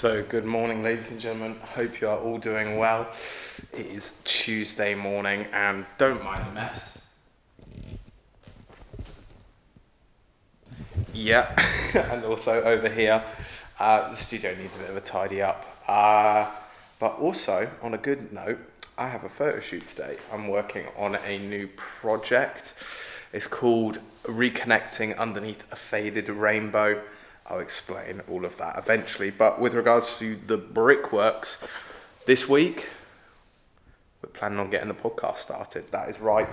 So good morning, ladies and gentlemen. Hope you are all doing well. It is Tuesday morning and don't mind the mess. Yeah, and also over here, the studio needs a bit of a tidy up. But also, on a good note, I have a photo shoot today. I'm working on a new project. It's called Reconnecting Underneath a Faded Rainbow. I'll explain all of that eventually. But with regards to the Brickworks, this week, we're planning on getting the podcast started. That is right.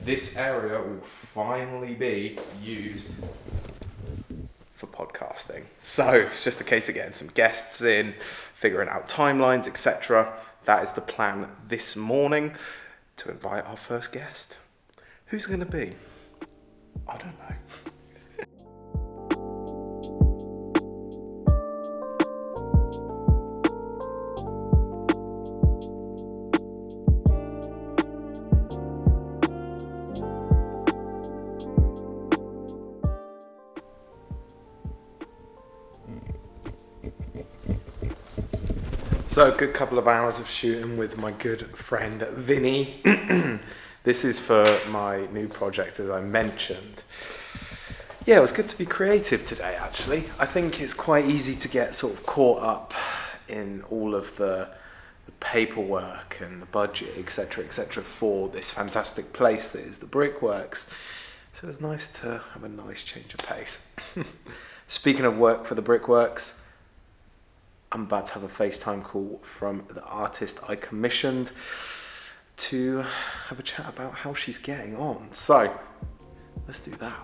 This area will finally be used for podcasting. So it's just a case of getting some guests in, figuring out timelines, etc. That is the plan this morning to invite our first guest. Who's it going to be? I don't know. So a good couple of hours of shooting with my good friend Vinny. This is for my new project, as I mentioned. Yeah, it was good to be creative today, actually. I think it's quite easy to get sort of caught up in all of the paperwork and the budget, etc., for this fantastic place that is the Brickworks. So it was nice to have a nice change of pace. Speaking of work for the Brickworks, I'm about to have a FaceTime call from the artist I commissioned to have a chat about how she's getting on. So, let's do that.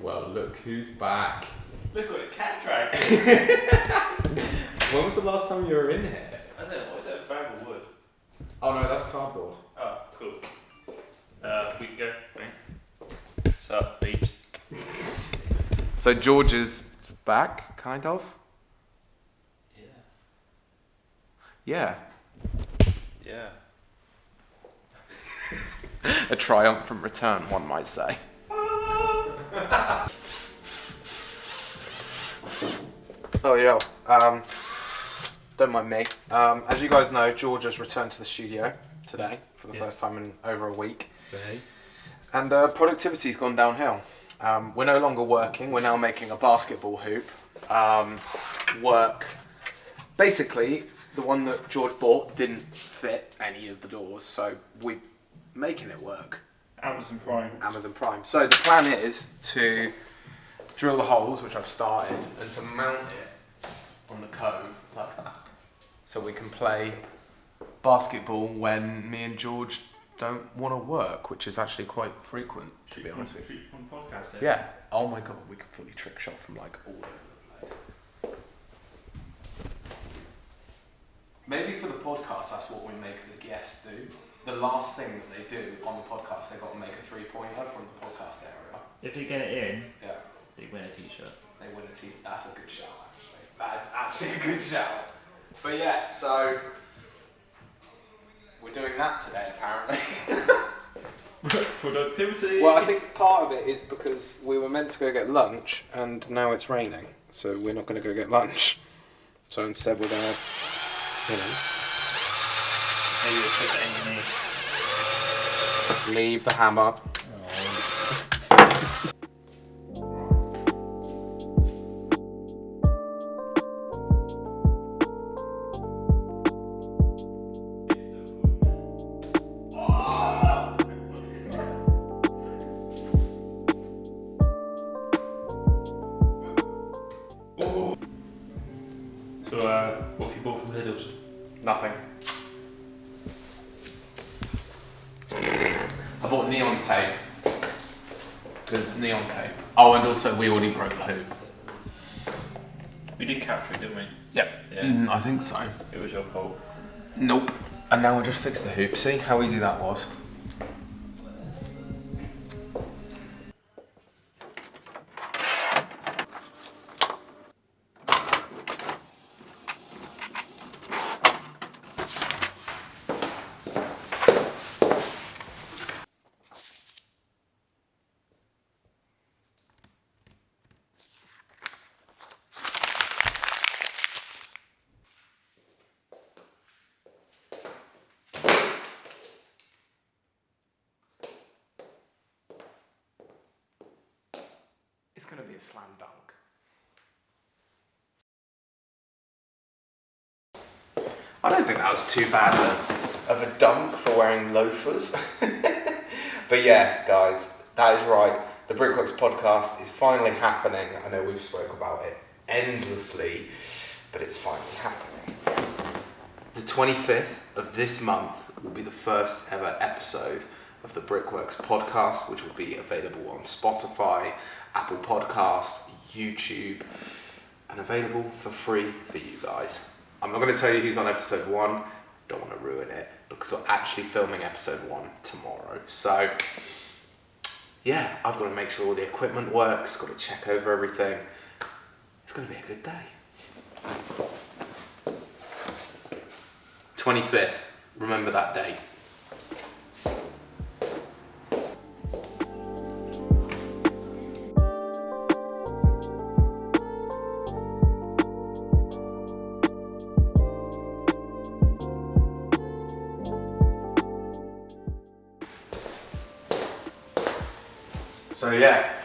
Well, look who's back. Look what a cat dragged. When was the last time you were in here? I don't know, what is that, bag of wood? Oh no, that's cardboard. Oh, cool. We can go, right? What's up, beeps? So George is back, kind of? Yeah. Yeah. A triumphant return, one might say. Oh yeah, don't mind me. As you guys know, George has returned to the studio today for the first time in over a week. And productivity's gone downhill. We're no longer working, we're now making a basketball hoop. Basically, the one that George bought didn't fit any of the doors, so we're making it work. Amazon Prime. So the plan is to drill the holes, which I've started, and to mount it on the cove like that. So we can play basketball when me and George don't want to work, which is actually quite frequent, to be honest with you. Podcast, Yeah. Oh my god, we could fully trick shot from like all over the place. Maybe for the podcast, that's what we make the guests do. The last thing that they do on the podcast, they've got to make a 3-pointer from the podcast area. If you get it in, Yeah. they win a t-shirt. They win a team. That's a good shout, actually. That is actually a good shout. But yeah, so we're doing that today, apparently. Productivity! Well, I think part of it is because we were meant to go get lunch, and now it's raining, so we're not going to go get lunch. So instead we're going to, Maybe we'll put that in the leave the hammer. So, what have you bought from Lidl's? Nothing. I bought neon tape. There's neon tape. Oh, and also we already broke the hoop. We did capture it, didn't we? Yep. Yeah. I think so. It was your fault. Nope. And now I just fixed the hoop. See how easy that was? it's going to be a slam dunk. I don't think that was too bad of a dunk for wearing loafers. But yeah, guys, that is right. The Brickworks podcast is finally happening. I know we've spoke about it endlessly, but it's finally happening. The 25th of this month will be the first ever episode of the Brickworks podcast, which will be available on Spotify, Apple Podcast, YouTube, and available for free for you guys. I'm not going to tell you who's on episode 1, don't want to ruin it, because we're actually filming episode 1 tomorrow. So, yeah, I've got to make sure all the equipment works, got to check over everything. It's going to be a good day. 25th, remember that date. So yeah,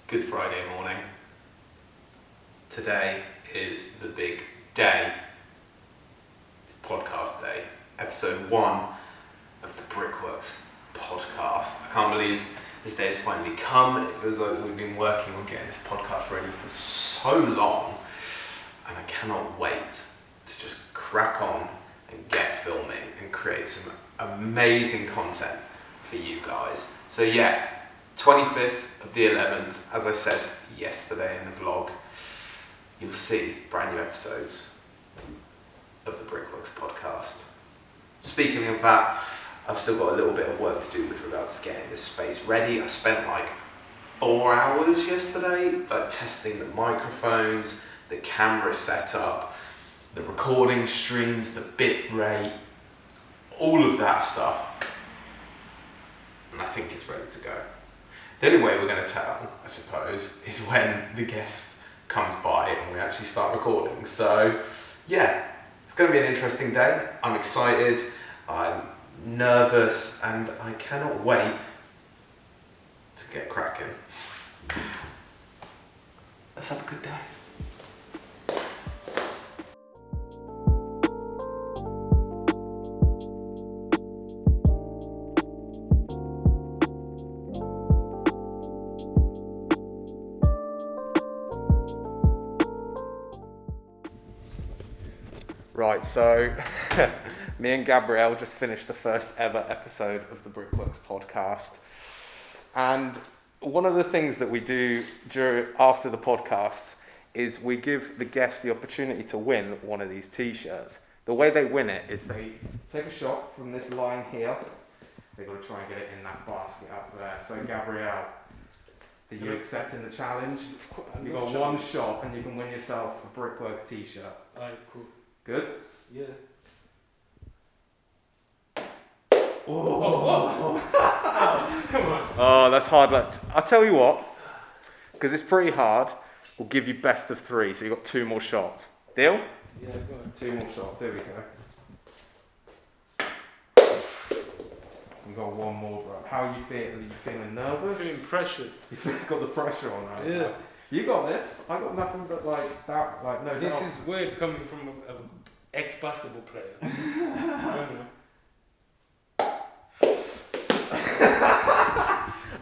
Good Friday morning. Today is the big day. It's podcast day, episode 1 of the Brickworks podcast. I can't believe this day has finally come. It feels like we've been working on getting this podcast ready for so long, and I cannot wait to just crack on and get filming and create some amazing content for you guys. So yeah, 25th of the 11th, as I said yesterday in the vlog, you'll see brand new episodes of the Brickworks podcast. Speaking of that, I've still got a little bit of work to do with regards to getting this space ready. I spent like 4 hours yesterday testing the microphones, the camera setup, the recording streams, the bit rate, all of that stuff. And I think it's ready to go. The only way we're going to tell, I suppose, is when the guest comes by and we actually start recording. So yeah, it's going to be an interesting day. I'm excited, I'm nervous, and I cannot wait to get cracking. Let's have a good day. Right, so me and Gabrielle just finished the first ever episode of the Brickworks podcast. And one of the things that we do after the podcast is we give the guests the opportunity to win one of these t-shirts. The way they win it is they take a shot from this line here. They've got to try and get it in that basket up there. So Gabrielle, are you accepting the challenge? You've got one shot and you can win yourself a Brickworks t-shirt. Alright, cool. Good? Yeah. Oh, Come on. oh, that's hard luck. I'll tell you what, because it's pretty hard, we'll give you best of 3, so you've got 2 more shots. Deal? Yeah, go on. 2 more shots, here we go. You've got 1 more, bro. How are you feeling? Are you feeling nervous? Feeling pressured. You've got the pressure on right Yeah. now. You got this. I got nothing but like that, like no This doubt. is weird coming from an ex-basketball player. I don't know.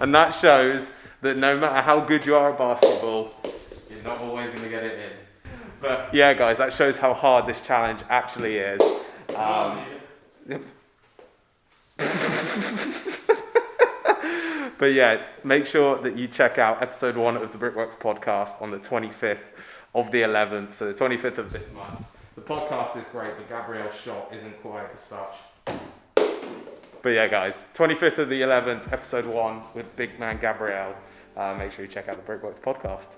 And that shows that no matter how good you are at basketball, you're not always going to get it in. But yeah, guys, that shows how hard this challenge actually is. But yeah, make sure that you check out episode 1 of the Brickworks podcast on the 25th of the 11th, so the 25th of this month. The podcast is great, but Gabrielle's shot isn't quite as such. But yeah, guys, 25th of the 11th, episode 1 with big man Gabrielle. Make sure you check out the Brickworks podcast.